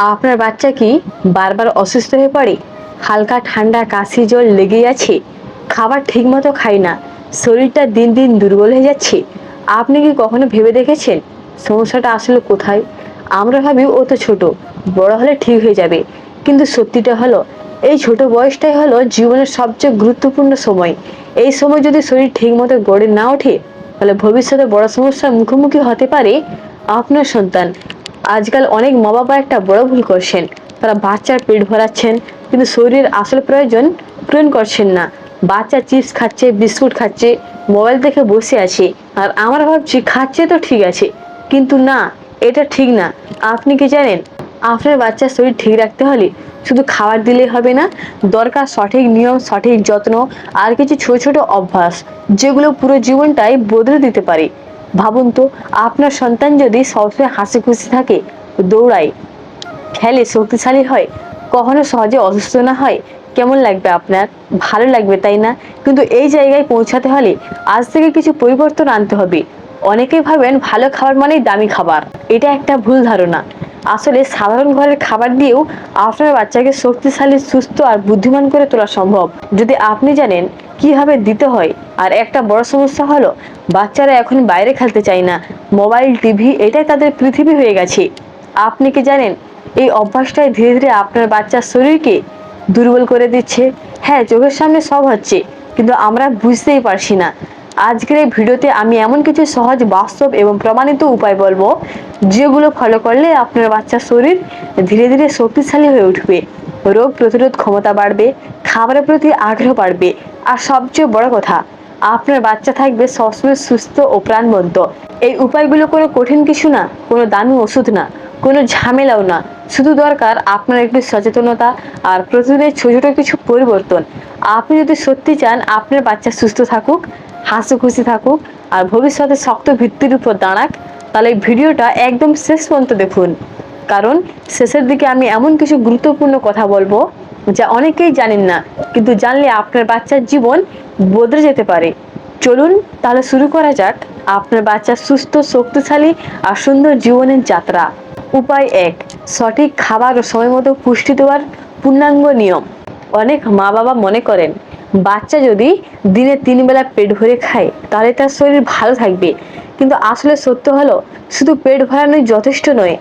আপনার বাচ্চা কি বারবার অসুস্থ হয়ে পড়ে? হালকা ঠান্ডা কাশি জ্বর লেগেই আছে, খাবার ঠিকমতো খায় না, শরীরটা দিন দিন দুর্বল হয়ে যাচ্ছে। আপনি কি কখনো ভেবে দেখেছেন সমস্যাটা আসলে কোথায়? আমরা ভাবি ও তো ছোট, বড় হলে ঠিক হয়ে যাবে। কিন্তু সত্যিটা হলো এই ছোট বয়সটাই হলো জীবনের সবচেয়ে গুরুত্বপূর্ণ সময়। এই সময় যদি শরীর ঠিকমতো গড়ে না ওঠে, তাহলে ভবিষ্যতে বড় সমস্যার মুখোমুখি হতে পারে আপনার সন্তান। আজকাল অনেক মা বাবা একটা বড় ভুল করছেন। তারা বাচ্চার পেট ভরাচ্ছেন কিন্তু শরীরের আসল প্রয়োজন পূরণ করছেন না। বাচ্চা চিপস খাচ্ছে, বিস্কুট খাচ্ছে, মোবাইল দেখে বসে আছে, আর আমরা ভাবছি খাচ্ছে তো ঠিক আছে, কিন্তু না, এটা ঠিক না। আপনি কি জানেন আপনার বাচ্চার শরীর ঠিক রাখতে হলে শুধু খাবার দিলেই হবে না, দরকার সঠিক নিয়ম, সঠিক যত্ন, আর কিছু ছোট ছোট অভ্যাস যেগুলো পুরো জীবনটাই বদলে দিতে পারে। ভাবুন তো, আপনার সন্তান যদি সবসময় হাসি খুশি থাকে, দৌড়ায়, খেলে, শক্তিশালী হয়, কখনো সহজে অসুস্থ না হয়, কেমন লাগবে আপনার? ভালো লাগবে, তাই না? কিন্তু এই জায়গায় পৌঁছাতে হলে আজ থেকে কিছু পরিবর্তন আনতে হবে। অনেকেই ভাবেন ভালো খাবার মানেই দামি খাবার। এটা একটা ভুল ধারণা। আসলে সাধারণ ঘরের খাবার দিয়েও আপনার বাচ্চাকে শক্তিশালী, সুস্থ আর বুদ্ধিমান করে তোলা সম্ভব, যদি আপনি জানেন কিভাবে দিতে হয়। আর একটা বড় সমস্যা হলো বাচ্চারা এখন বাইরে খেলতে চায় না। মোবাইল, টিভি এটাই তাদের পৃথিবী হয়ে গেছে। আপনি কি জানেন এই অভ্যাসটাই ধীরে ধীরে আপনার বাচ্চার শরীরকে দুর্বল করে দিচ্ছে? হ্যাঁ, চোখের সামনে সব হচ্ছে, কিন্তু আমরা বুঝতেই পারছি না। আজকের এই ভিডিওতে আমি এমন কিছু সহজ, বাস্তব এবং প্রমাণিত উপায় বলবো যেগুলো ফলো করলে আপনার বাচ্চার শরীর ধীরে ধীরে শক্তিশালী হয়ে উঠবে, রোগ প্রতিরোধ ক্ষমতা বাড়বে, খাবারের প্রতি আগ্রহ বাড়বে, আর সবচেয়ে বড় কথা, আপনার বাচ্চা থাকবে সবসময় সুস্থ ও প্রাণবন্ত। এই উপায়গুলো কোনো কঠিন কিছু না, কোনো দামি ওষুধ না, কোনো ঝামেলাও না। শুধু দরকার আপনার একটু সচেতনতা আর প্রতিদিনের ছোট ছোট কিছু পরিবর্তন। আপনি যদি সত্যি চান আপনার বাচ্চা সুস্থ থাকুক, হাসি খুশি থাকুক, আর ভবিষ্যতে শক্ত ভিত্তির উপর দাঁড়াক, তাহলে এই ভিডিওটা একদম শেষ পর্যন্ত দেখুন। কারণ শেষের দিকে আমি এমন কিছু গুরুত্বপূর্ণ কথা বলবো যা অনেকেই জানেন না, কিন্তু জানলে আপনার বাচ্চার জীবন বদলে যেতে পারে। চলুন তাহলে শুরু করা যাক আপনার বাচ্চার সুস্থ, শক্তিশালী আর সুন্দর জীবনের যাত্রা। উপায় 1, সঠিক খাবার ও সময় মতো পুষ্টি দেওয়ার পূর্ণাঙ্গ নিয়ম। অনেক মা বাবা মনে করেন বাচ্চা যদি দিনে 3 বেলা পেট ভরে খায় তাহলে তার শরীর ভালো থাকবে, কিন্তু আসলে সত্য হলো শুধু পেট ভরানোই যথেষ্ট নয়।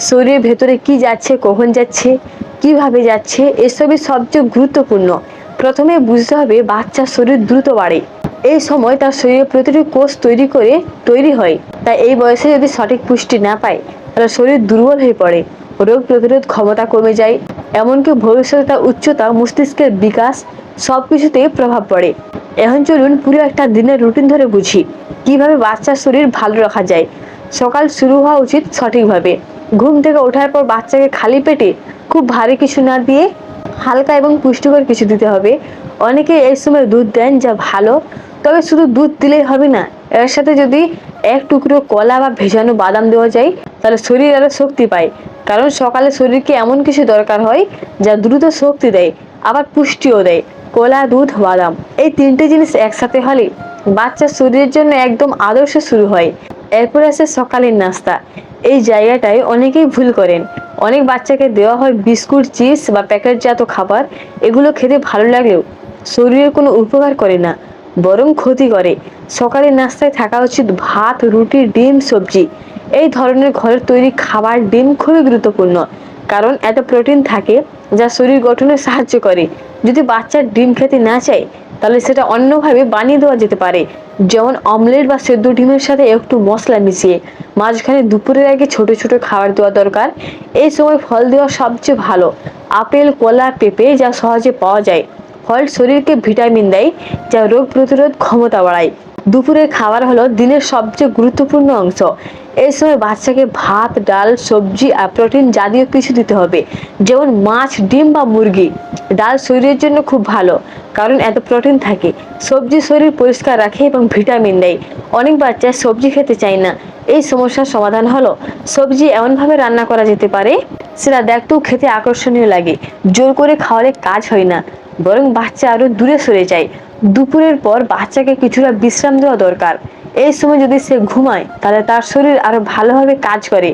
শরীরের ভেতরে কি যাচ্ছে, কখন যাচ্ছে, কিভাবে যাচ্ছে, এসবই সবচেয়ে গুরুত্বপূর্ণ। প্রথমে বুঝতে হবে বাচ্চার শরীর দ্রুত বাড়ে। এই সময় তার শরীরে প্রতিটি কোষ তৈরি হয়। তাই এই বয়সে যদি সঠিক পুষ্টি না পায় তাহলে শরীর দুর্বল হয়ে পড়ে, রোগ প্রতিরোধ ক্ষমতা কমে যায়, এমনকি ভবিষ্যতে তার উচ্চতা, মস্তিষ্কের বিকাশ সবকিছুতেই প্রভাব পড়ে। এখন চলুন পুরো একটা দিনের রুটিন ধরে বুঝি কিভাবে বাচ্চার শরীর ভালো রাখা যায়। সকাল শুরু হওয়া উচিত সঠিকভাবে। ঘুম থেকে ওঠার পর বাচ্চাকে খালি পেটে খুব ভারী কিছু না দিয়ে হালকা এবং পুষ্টিকর কিছু দিতে হবে। অনেকে এই সময় দুধ দেন, যা ভালো, তবে শুধু দুধ দিলেই হবে না। এর সাথে যদি এক টুকরো কলা বা ভেজানো বাদাম দেওয়া যায় তাহলে শরীর আরো শক্তি পায়। কারণ সকালে শরীরকে এমন কিছু দরকার হয় যা দ্রুত শক্তি দেয়, আবার পুষ্টিও দেয়। কলা, দুধ, বাদাম এই 3টে জিনিস একসাথে হলে বাচ্চার শরীরের জন্য একদম আদর্শ শুরু হয়। এরপর আছে সকালের নাস্তা। এই জায়গাটায় অনেকেই ভুল করেন। অনেক বাচ্চাকে দেওয়া হয় বিস্কুট, চিপস বা প্যাকেটজাত খাবার। এগুলো খেতে ভালো লাগলেও শরীরের কোনো উপকার করে না, বরং ক্ষতি করে। সকালের নাস্তায় থাকা উচিত ভাত, রুটি, ডিম, সবজি। এই ধরনের ঘরের তৈরি খাবার, ডিম খুবই গুরুত্বপূর্ণ, কারণ এত প্রোটিন থাকে যা শরীর গঠনে সাহায্য করে। যদি বাচ্চা ডিম খেতে না চায় তাহলে সেটা অন্যভাবে বানিয়ে দেওয়া যেতে পারে, যেমন অমলেট বা সেদ্ধ ডিমের সাথে একটু মশলা মিশিয়ে। মাঝখানে দুপুরের আগে ছোট ছোট খাবার দেওয়া দরকার। এই সময় ফল দেওয়া সবচেয়ে ভালো। আপেল, কলা, পেঁপে যা সহজে পাওয়া যায়। ফল শরীরকে ভিটামিন দেয় যা রোগ প্রতিরোধ ক্ষমতা বাড়ায়। দুপুরের খাবার হলো দিনের সবচেয়ে গুরুত্বপূর্ণ অংশ। এই সময় বাচ্চাকে ভাত, ডাল, সবজি আর প্রোটিন জাতীয় কিছু দিতে হবে, যেমন মাছ, ডিম বা মুরগি। ডাল শরীরের জন্য খুব ভালো, কারণ এত প্রোটিন থাকে। সবজি শরীর পরিষ্কার রাখে এবং ভিটামিন দেয়। অনেক বাচ্চা সবজি খেতে চায় না। এই সমস্যার সমাধান হলো সবজি এমনভাবে রান্না করা যেতে পারে সেটা দেখতেও খেতে আকর্ষণীয় লাগে। জোর করে খাওয়ালে কাজ হয় না, বরং বাচ্চা আরো দূরে সরে যায়। দুপুরের পর বাচ্চাকে কিছুটা বিশ্রাম দেওয়া দরকার। এই সময় যদি সে ঘুমায় তাহলে তার শরীর আরো ভালোভাবে কাজ করে।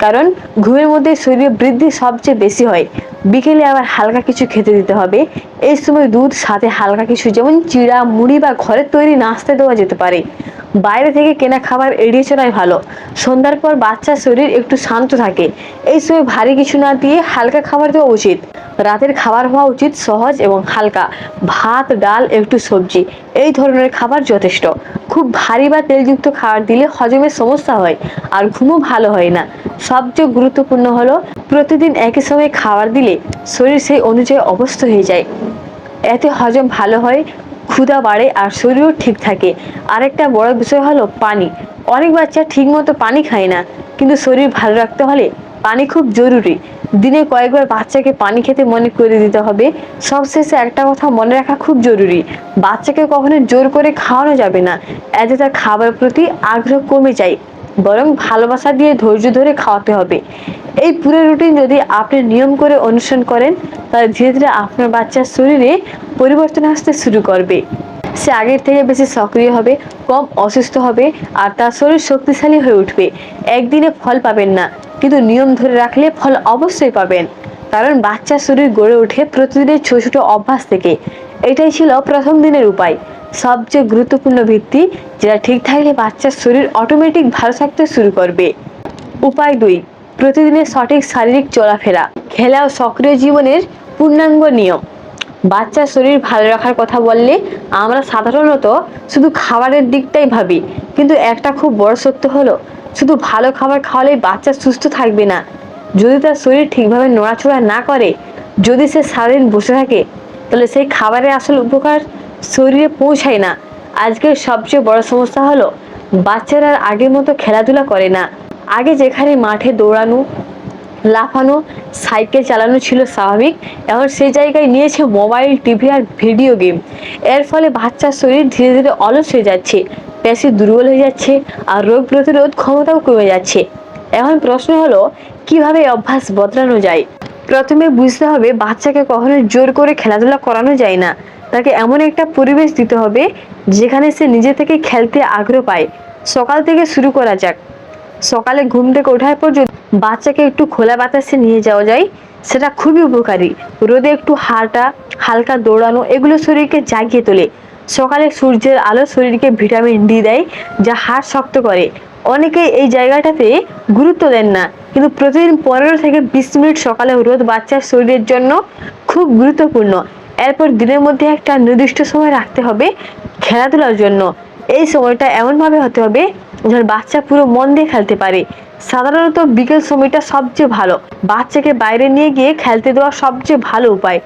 কারণ ঘুমের মধ্যে শরীরের বৃদ্ধি সবচেয়ে বেশি হয়। বিকেলে আবার হালকা কিছু খেতে দিতে হবে। এই সময় দুধ সাথে হালকা কিছু যেমন চিড়া, মুড়ি বা ঘরের তৈরি নাস্তা দেওয়া যেতে পারে। বাইরে থেকে কেনা খাবার এড়িয়ে চলাই ভালো। সন্ধ্যার পর বাচ্চার শরীর একটু শান্ত থাকে, এই সময় ভারী কিছু না দিয়ে হালকা খাবার দেওয়া উচিত। রাতের খাবার হওয়া উচিত সহজ এবং হালকা, ভাত, ডাল, একটু সবজি, এই ধরনের খাবার যথেষ্ট। খুব ভারী বা তেলযুক্ত খাবার দিলে হজমের সমস্যা হয় আর ঘুমও ভালো হয় না। সবচেয়ে গুরুত্বপূর্ণ হলো প্রতিদিন একই সময়ে খাবার দিলে শরীর সেই অনুযায়ী অভ্যস্ত হয়ে যায়। এতে হজম ভালো হয়, ক্ষুধা বাড়ে আর শরীরও ঠিক থাকে। আরেকটা বড় বিষয় হলো পানি। অনেক বাচ্চা ঠিক মতো পানি খায় না, কিন্তু শরীর ভালো রাখতে হলে পানি খুব জরুরি। দিনে কয়েকবার বাচ্চাকে পানি খেতে মনে করে দিতে হবে। সবশেষে একটা কথা মনে রাখা খুব জরুরি, বাচ্চাকে কখনো জোর করে খাওয়ানো যাবে না, এতে তার খাবারের প্রতি আগ্রহ কমে যায়। বরং ভালোবাসা দিয়ে ধৈর্য ধরে খাওয়াতে হবে। এই পুরো রুটিন যদি আপনি নিয়ম করে অনুসরণ করেন, তাহলে ধীরে ধীরে আপনার বাচ্চার শরীরে পরিবর্তন আসতে শুরু করবে। সে আগের থেকে বেশি সক্রিয় হবে, কম অসুস্থ হবে আর তার শরীর শক্তিশালী হয়ে উঠবে। একদিনে ফল পাবেন না, কিন্তু নিয়ম ধরে রাখলে ফল অবশ্যই পাবেন। কারণ বাচ্চার শরীর গড়ে ওঠে প্রতিদিনের ছোট ছোট অভ্যাস থেকে। এটাই ছিল প্রথম দিনের উপায়, সবচেয়ে গুরুত্বপূর্ণ ভিত্তি, যেটা ঠিক থাকলে বাচ্চার শরীর অটোমেটিক ভালো থাকতে শুরু করবে। উপায় 2, প্রতিদিনের সঠিক শারীরিক চলাফেরা, খেলা ও সক্রিয় জীবনের পূর্ণাঙ্গ নিয়ম। বাচ্চার শরীর ভালো রাখার কথা বললে আমরা সাধারণত শুধু খাবারের দিকটাই ভাবি, কিন্তু একটা খুব বড় সত্য হলো শুধু ভালো খাবার খাওয়ালেই বাচ্চা সুস্থ থাকবে না। যদি তার শরীর ঠিকভাবে নড়াচড়া না করে, যদি সে সারাদিন বসে থাকে, তাহলে সেই খাবারের আসল উপকার শরীরে পৌঁছায় না। আজকের সবচেয়ে বড় সমস্যা হলো বাচ্চারা আর আগের মতো খেলাধুলা করে না। আগে যেখানে মাঠে দৌড়ানো, লাফানো, সাইকেল চালানো ছিল স্বাভাবিক, এখন সেই জায়গায় নিয়েছে মোবাইল, টিভি আর ভিডিও গেম। এর ফলে বাচ্চার শরীর ধীরে ধীরে অলস হয়ে যাচ্ছে, পেশি দুর্বল হয়ে যাচ্ছে আর রোগ প্রতিরোধ ক্ষমতাও কমে যাচ্ছে। এখন প্রশ্ন হলো কিভাবে এই অভ্যাস বদলানো যায়। প্রথমে বুঝতে হবে বাচ্চাকে কখনো জোর করে খেলাধুলা করানো যায় না। তাকে এমন একটা পরিবেশ দিতে হবে যেখানে সে নিজে থেকে খেলতে আগ্রহ পায়। সকাল থেকে শুরু করা যাক। সকালে ঘুম থেকে ওঠার পর যদি বাচ্চাকে একটু খোলা বাতাসে নিয়ে যাওয়া যায়, সেটা খুবই উপকারী। রোদে একটু হাঁটা, হালকা দৌড়ানো, এগুলো শরীরকে জাগিয়ে তোলে। সকালে সূর্যের আলো শরীরকে ভিটামিন ডি দেয়, যা হাড় শক্ত করে। অনেকেই এই জায়গাটাতে গুরুত্ব দেন না, কিন্তু প্রতিদিন 15 থেকে 20 মিনিট সকালে রোদ বাচ্চার শরীরের জন্য খুব গুরুত্বপূর্ণ। এরপর দিনের মধ্যে একটা নির্দিষ্ট সময় রাখতে হবে খেলাধুলার জন্য। এই সময়টা এমনভাবে হতে হবে যেন বাচ্চা পুরো মন দিয়ে খেলতে পারে। সাধারণত বিকেল সময়টা সবচেয়ে ভালো। বাচ্চাকে বাইরে নিয়ে গিয়ে খেলতে দেওয়া সবচেয়ে ভালো উপায়।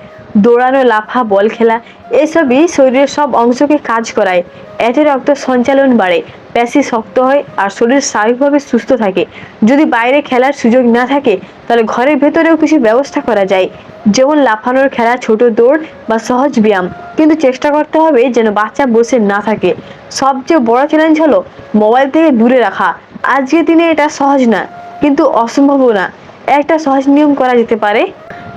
দৌড়ানো, লাফা, বল খেলা, এসবই শরীরের সব অংশকে কাজ করায়। এতে রক্ত সঞ্চালন বাড়ে, পেশি শক্ত হয় আর শরীর স্বাভাবিকভাবে সুস্থ থাকে। যদি বাইরে খেলার সুযোগ না থাকে, তাহলে ঘরের ভেতরেও কিছু ব্যবস্থা করা যায়, যেমন লাফানোর খেলা, ছোট দৌড় বা সহজ ব্যায়াম। কিন্তু চেষ্টা করতে হবে যেন বাচ্চা বসে না থাকে। সবচেয়ে বড় চ্যালেঞ্জ হলো মোবাইল থেকে দূরে রাখা। আজকের দিনে এটা সহজ না, কিন্তু অসম্ভবও না। একটা সহজ নিয়ম করা যেতে পারে,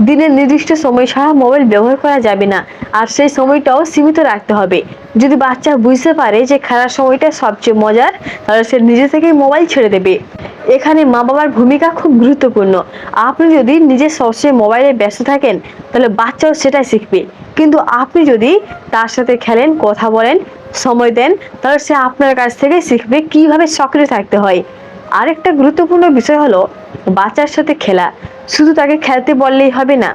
দিনের নির্দিষ্ট সময় ছাড়া মোবাইল ব্যবহার করা যাবে না, আর সেই সময়টাও সীমিত রাখতে হবে। যদি বাচ্চা বুঝতে পারে যে খেলার সময়টা সবচেয়ে মজার, তাহলে সে নিজে থেকেই মোবাইল ছেড়ে দেবে। এখানে মা বাবার ভূমিকা খুব গুরুত্বপূর্ণ। আপনি যদি নিজে সবসময় মোবাইলে ব্যস্ত থাকেন, তাহলে বাচ্চাও সেটাই শিখবে। কিন্তু আপনি যদি তার সাথে খেলেন, কথা বলেন, সময় দেন, তাহলে সে আপনার কাছ থেকে শিখবে কিভাবে সক্রিয় থাকতে হয়। আরেকটা গুরুত্বপূর্ণ বিষয় হলো বাচ্চার সাথে খেলা। শুধু তাকে খেলতে বললেই হবে না,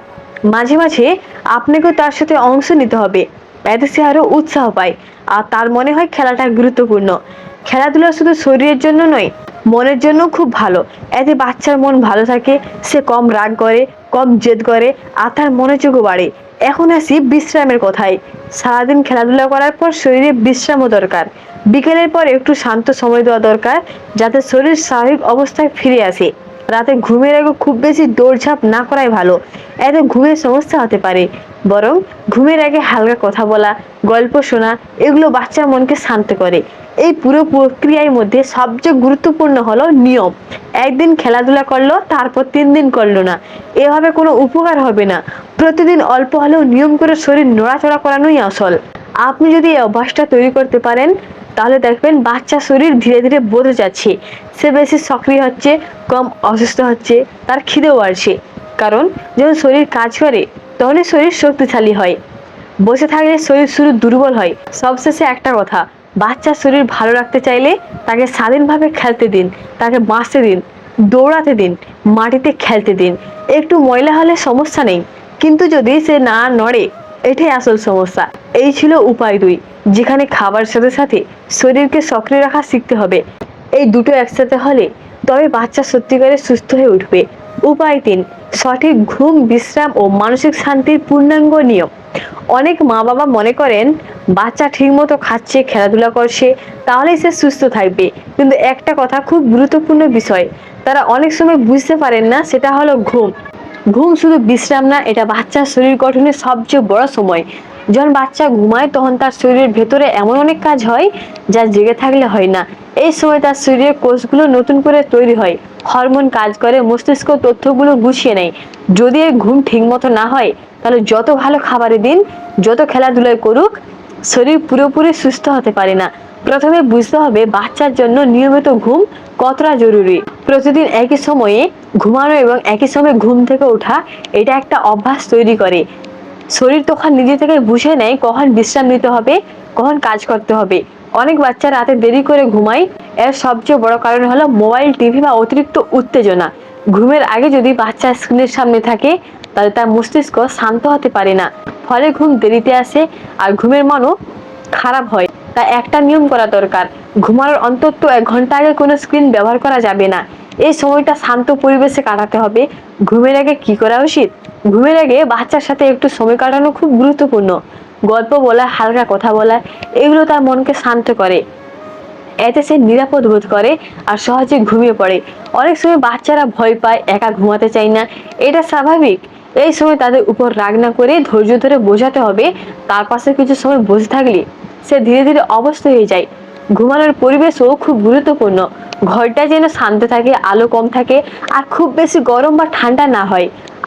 মাঝে মাঝে আপনাকেও তার সাথে অংশ নিতে হবে। এতে সে আরো উৎসাহ পায় আর তার মনে হয় খেলাটা গুরুত্বপূর্ণ। খেলাধুলা শুধু শরীরের জন্য নয়, মনের জন্য খুব ভালো। এতে বাচ্চার মন ভালো থাকে, সে কম রাগ করে, কম জেদ করে আর তার মনোযোগও বাড়ে। এখন আসি বিশ্রামের কথায়। সারাদিন খেলাধুলা করার পর শরীরে বিশ্রামও দরকার। বিকেলের পর একটু শান্ত সময় দেওয়া দরকার, যাতে শরীর স্বাভাবিক অবস্থায় ফিরে আসে। রাতে ঘুমের আগে খুব বেশি দৌড়ঝাঁপ না করাই ভালো, এতে ঘুমের সমস্যা হতে পারে। বরং ঘুমের আগে হালকা কথা বলা, গল্প শোনা, এগুলো বাচ্চার মনকে শান্ত করে। এই পুরো প্রক্রিয়ার মধ্যে সবচেয়ে গুরুত্বপূর্ণ হলো নিয়ম। একদিন খেলাধুলা করলো, তারপর 3 দিন করলো না, এভাবে কোনো উপকার হবে না। প্রতিদিন অল্প হলেও নিয়ম করে শরীর নড়াচড়া করানোই আসল। আপনি যদি এই অভ্যাসটা তৈরি করতে পারেন, তাহলে দেখবেন বাচ্চার শরীর ধীরে ধীরে বদলে যাচ্ছে। সে বেশি সক্রিয় হচ্ছে, কম অসুস্থ হচ্ছে, তার খিদেও বাড়ছে। কারণ যখন শরীর কাজ করে তখনই শরীর শক্তিশালী হয়। বসে থাকলে শরীর শুরু দুর্বল হয়। সবশেষে একটা কথা, বাচ্চার শরীর ভালো রাখতে চাইলে তাকে স্বাধীনভাবে খেলতে দিন, তাকে বাঁচতে দিন, দৌড়াতে দিন, মাটিতে খেলতে দিন। একটু ময়লা হলে সমস্যা নেই, কিন্তু যদি সে না নড়ে, এটাই আসল সমস্যা। এই ছিল উপায় 2, যেখানে খাবার সাথে সাথে শরীরকে সক্রিয় রাখা শিখতে হবে। এই দুটো একসাথে হলে তবে বাচ্চা সত্যিকারে সুস্থ হয়ে উঠবে। উপায় 3, সঠিক ঘুম, বিশ্রাম ও মানসিক শান্তির পূর্ণাঙ্গ নিয়ম। অনেক মা বাবা মনে করেন বাচ্চা ঠিকমতো খাচ্ছে, খেলাধুলা করছে, তাহলেই সে সুস্থ থাকবে। কিন্তু একটা কথা খুব গুরুত্বপূর্ণ বিষয় তারা অনেক সময় বুঝতে পারেন না, সেটা হলো ঘুম। ঘুম শুধু বিশ্রাম না, এটা বাচ্চার শরীর গঠনের সবচেয়ে বড় সময়। যখন বাচ্চা ঘুমায় তখন তার শরীরের ভেতরে এমন অনেক কাজ হয় যা জেগে থাকলে হয় না। এই সময় তার শরীরের কোষগুলো নতুন করে তৈরি হয়, হরমোন কাজ করে, মস্তিষ্ক তথ্যগুলো গুছিয়ে নেয়। যদি এই ঘুম ঠিক মতো না হয়, তাহলে যত ভালো খাবারের দিন, যত খেলাধুলায় করুক, শরীর পুরোপুরি সুস্থ হতে পারে না। প্রথমে বুঝতে হবে বাচ্চার জন্য নিয়মিত ঘুম কতটা জরুরি। প্রতিদিন একই সময়ে ঘুমানো এবং একই সময়ে ঘুম থেকে ওঠা, এটা একটা অভ্যাস তৈরি করে। শরীর তখন নিজে থেকে বুঝে নেয় কখন বিশ্রাম নিতে হবে, কখন কাজ করতে হবে। অনেক বাচ্চা রাতে দেরি করে ঘুমায়, এর সবচেয়ে বড় কারণ হলো মোবাইল, টিভি বা অতিরিক্ত উত্তেজনা। ঘুমের আগে যদি বাচ্চা স্ক্রিনের সামনে থাকে, তাহলে তার মস্তিষ্ক শান্ত হতে পারে না, ফলে ঘুম দেরিতে আসে আর ঘুমের মানও খারাপ হয়। তাই একটা নিয়ম করা দরকার, ঘুমানোর অন্তত 1 ঘন্টা আগে কোনো স্ক্রিন ব্যবহার করা যাবে না। এই সময়টা শান্ত পরিবেশে কাটাতে হবে। ঘুমের আগে কি করা উচিত? ঘুমের আগে বাচ্চার সাথে একটু সময় কাটানো খুব গুরুত্বপূর্ণ। গল্প বলা, হালকা কথা বলা, এগুলো তার মনকে শান্ত করে। এতে সে নিরাপদ বোধ করে আর সহজে ঘুমিয়ে পড়ে। অনেক সময় বাচ্চারা ভয় পায়, একা ঘুমাতে চায় না, এটা স্বাভাবিক। এই সময় তাদের উপর রাগ না করে ধৈর্য ধরে বোঝাতে হবে। তার পাশে কিছু সময় বসে থাকলে সে ধীরে ধীরে অভ্যস্ত হয়ে যায়। ঘুমানোর পরিবেশও খুব গুরুত্বপূর্ণ। ঘরটা যেন শান্ত থাকে, আলো কম থাকে, আর খুব বেশি গরম বা ঠান্ডা না হয়।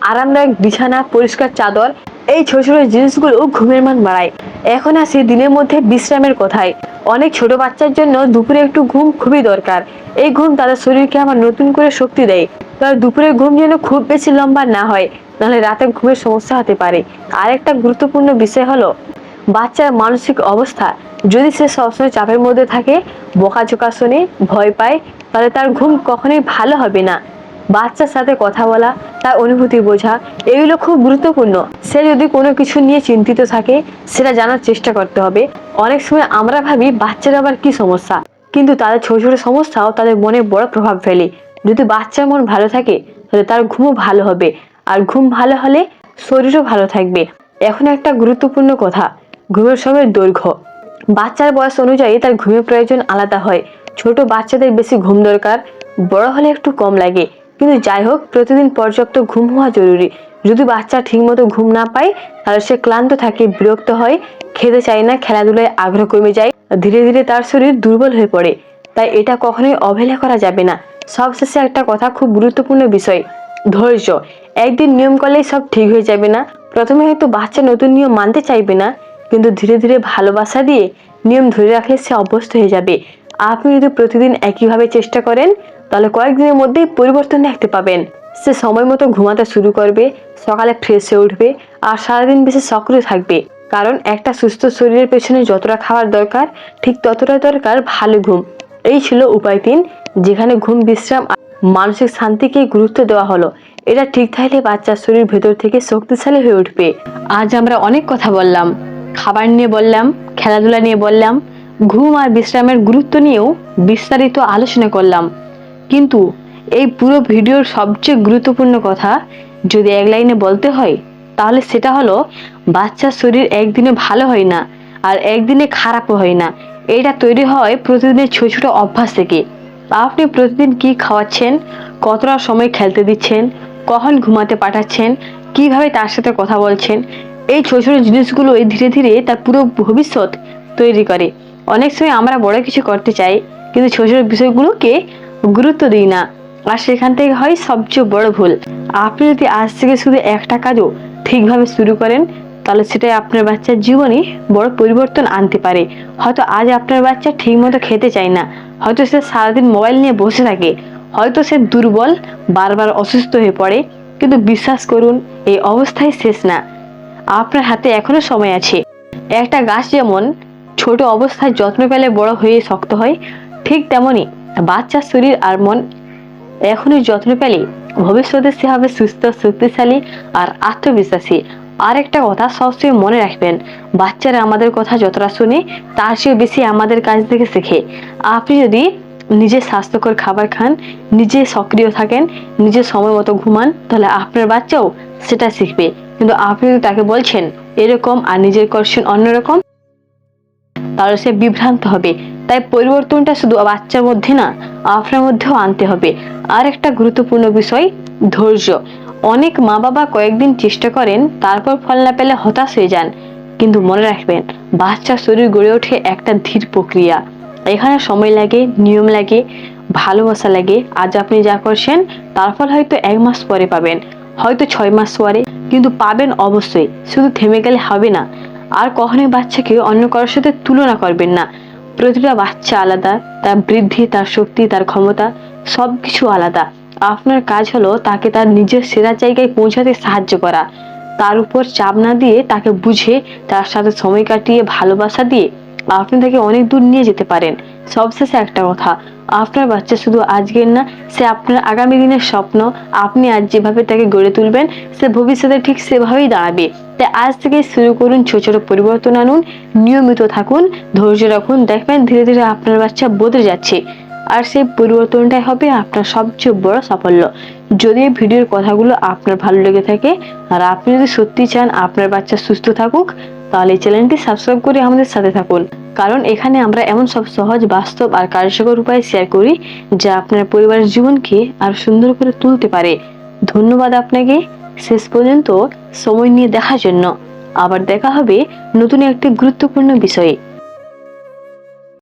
আরামদায়ক বিছানা, পরিষ্কার চাদর, এই ছোট ছোট জিনিসগুলো ঘুমের মান বাড়ায়। এখন আসি দিনের মধ্যে বিশ্রামের কথায়। অনেক ছোট বাচ্চার জন্য দুপুরে একটু ঘুম খুবই দরকার। এই ঘুম তাদের শরীরকে আবার নতুন করে শক্তি দেয়। তবে দুপুরে ঘুম যেন খুব বেশি লম্বা না হয়, নাহলে রাতে ঘুমের সমস্যা হতে পারে। আরেকটা গুরুত্বপূর্ণ বিষয় হলো বাচ্চার মানসিক অবস্থা। যদি সে সবসময় চাপের মধ্যে থাকে, বকাঝকা শোনে, ভয় পায়, তাহলে তার ঘুম কখনোই ভালো হবে না। বাচ্চার সাথে কথা বলা, তার অনুভূতি বোঝা, এগুলো খুব গুরুত্বপূর্ণ। সে যদি কোনো কিছু নিয়ে চিন্তিত থাকে, সেটা জানার চেষ্টা করতে হবে। অনেক সময় আমরা ভাবি বাচ্চার আবার কি সমস্যা, কিন্তু তাদের ছোট ছোট সমস্যাও তাদের মনে বড় প্রভাব ফেলে। যদি বাচ্চার মন ভালো থাকে, তাহলে তার ঘুমও ভালো হবে, আর ঘুম ভালো হলে শরীরও ভালো থাকবে। এখন একটা গুরুত্বপূর্ণ কথা, ঘুমের সময়ের দৈর্ঘ্য। বাচ্চার বয়স অনুযায়ী তার ঘুমের প্রয়োজন আলাদা হয়। ছোট বাচ্চাদের বেশি ঘুম দরকার, বড় হলে একটু কম লাগে। কিন্তু যাই হোক, প্রতিদিন পর্যাপ্ত ঘুম হওয়া জরুরি। যদি বাচ্চা ঠিকমতো ঘুম না পায়, তাহলে সে ক্লান্ত থাকে, বিরক্ত হয়, খেতে চায় না, খেলাধুলায় আগ্রহ কমে যায়, ধীরে ধীরে তার শরীর দুর্বল হয়ে পড়ে। তাই এটা কখনোই অবহেলা করা যাবে না। সবশেষে একটা কথা, খুব গুরুত্বপূর্ণ বিষয়, ধৈর্য। একদিন নিয়ম করলেই সব ঠিক হয়ে যাবে না। প্রথমে হয়তো বাচ্চা নতুন নিয়ম মানতে চাইবে না, কিন্তু ধীরে ধীরে ভালোবাসা দিয়ে নিয়ম ধরে রাখলে সে অভ্যস্ত হয়ে যাবে। আপনি যদি প্রতিদিন একইভাবে চেষ্টা করেন, তাহলে কয়েকদিনের মধ্যেই পরিবর্তন দেখতে পাবেন। সে সময় মতো ঘুমাতে শুরু করবে, সকালে ফ্রেশ হয়ে উঠবে, আর সারাদিন বেশি সক্রিয় থাকবে। কারণ একটা সুস্থ শরীরের পেছনে যতটা খাবার দরকার, ঠিক ততটা দরকার ভালো ঘুম। এই ছিল উপায় 3, যেখানে ঘুম, বিশ্রাম আর মানসিক শান্তিকে গুরুত্ব দেওয়া হলো। এটা ঠিক থাকলে বাচ্চার শরীর ভেতর থেকে শক্তিশালী হয়ে উঠবে। আজ আমরা অনেক কথা বললাম, খাবার নিয়ে বললাম, খেলাধুলা নিয়ে বললাম, ঘুম আর বিশ্রামের গুরুত্ব নিয়েও বিস্তারিত আলোচনা করলাম। কিন্তু এই পুরো ভিডিওর সবচেয়ে গুরুত্বপূর্ণ কথা যদি এক লাইনে বলতে হয়, তাহলে সেটা হলো বাচ্চার শরীর একদিনে ভালো হয় না, আর একদিনে খারাপও হয় না। এটা তৈরি হয় প্রতিদিনের ছোট ছোট অভ্যাস থেকে। আপনি প্রতিদিন কি খাওয়াচ্ছেন, কতটা সময় খেলতে দিচ্ছেন, কখন ঘুমাতে পাঠাচ্ছেন, কিভাবে তার সাথে কথা বলছেন, এই ছোট ছোট জিনিসগুলো ধীরে ধীরে তার পুরো ভবিষ্যৎ তৈরি করে। অনেক সময় আমরা বড় কিছু করতে চাই, কিন্তু ছোট ছোট বিষয়গুলোকে গুরুত্ব দিই না, আর সেখান থেকে হয় সবচেয়ে বড় ভুল। আপনি যদি আজ থেকে শুধু একটা কাজও ঠিকভাবে শুরু করেন, তাহলে সেটাই আপনার বাচ্চার জীবনে বড় পরিবর্তন আনতে পারে। হয়তো আজ আপনার বাচ্চা ঠিক মতো খেতে চায় না, হয়তো সে সারাদিন মোবাইল নিয়ে বসে থাকে, হয়তো সে দুর্বল, বারবার অসুস্থ হয়ে পড়ে, কিন্তু বিশ্বাস করুন এই অবস্থায় শেষ না। আপনার হাতে এখনো সময় আছে। একটা গাছ যেমন ছোট অবস্থায় যত্ন পেলে বড় হয়ে শক্ত হয়, ঠিক তেমনি বাচ্চার শরীর আর মন এখনই যত্ন পেলে ভবিষ্যতে সে হবে সুস্থ, শক্তিশালী আর আত্মবিশ্বাসী। আর একটা কথা সবসময় মনে রাখবেন, বাচ্চারা আমাদের কথা যতটা শুনে তার চেয়ে বেশি আমাদের কাছ থেকে শেখে। আপনি যদি নিজে স্বাস্থ্যকর খাবার খান, নিজে সক্রিয় থাকেন, নিজে সময় মতো ঘুমান, তাহলে আপনার বাচ্চাও সেটা শিখবে। কিন্তু আপনি যদি তাকে বলছেন এরকম আর নিজের করছেন অন্যরকম, তাহলে সে বিভ্রান্ত হবে। তাই পরিবর্তনটা শুধু বাচ্চার মধ্যে না, আপনার মধ্যেও আনতে হবে। আর একটা গুরুত্বপূর্ণ বিষয়, ধৈর্য। অনেক মা বাবা কয়েকদিন চেষ্টা করেন, তারপর ফল না পেলে হতাশ হয়ে যান। কিন্তু মনে রাখবেন, বাচ্চার শরীর গড়ে ওঠে একটা ধীর প্রক্রিয়া। এখানে সময় লাগে, নিয়ম লাগে, ভালোবাসা লাগে। আজ আপনি যা করছেন তার ফল হয়তো 1 মাস পরে পাবেন, হয়তো 6 মাস পরে, কিন্তু পাবেন অবশ্যই। শুধু থেমে গেলে হবে না। আর কখনোই বাচ্চাকে অন্য কারোর সাথে তুলনা করবেন না। প্রতিটা বাচ্চা আলাদা, তার বৃদ্ধি, তার শক্তি, তার ক্ষমতা সবকিছু আলাদা। আপনার কাজ হলো তাকে তার নিজের সেরা জায়গায় পৌঁছাতে সাহায্য করা, তার উপর চাপ না দিয়ে তাকে বুঝে, তার সাথে সময় কাটিয়ে ভালোবাসা দিয়ে আপনি তাকে অনেক দূর নিয়ে যেতে পারেন। সবশেষে একটা কথা, আপনার বাচ্চা শুধু আজকের না, সে আপনার আগামী দিনের স্বপ্ন। আপনি আজ যেভাবে তাকে গড়ে তুলবেন, সে ভবিষ্যতে ঠিক সেভাবেই দাঁড়াবে। তাই আজ থেকে শুরু করুন, ছোট ছোট পরিবর্তন আনুন, নিয়মিত থাকুন, ধৈর্য রাখুন। দেখবেন ধীরে ধীরে আপনার বাচ্চা বদলে যাচ্ছে, আর সেই পরিবর্তনটাই হবে আপনার সবচেয়ে বড় সাফল্য। যদি এই ভিডিওর কথাগুলো আপনার ভালো লেগে থাকে আর আপনি যদি সত্যি চান আপনার বাচ্চা সুস্থ থাকুক, তাহলে চ্যানেলটি সাবস্ক্রাইব করে আমাদের সাথে থাকুন। কারণ এখানে আমরা এমন সব সহজ, বাস্তব আর কার্যকর উপায় শেয়ার করি যা আপনার পরিবারের জীবনকে আর সুন্দর করে তুলতে পারে। ধন্যবাদ আপনাকে শেষ পর্যন্ত সময় নিয়ে দেখার জন্য। আবার দেখা হবে নতুন একটি গুরুত্বপূর্ণ বিষয়ে।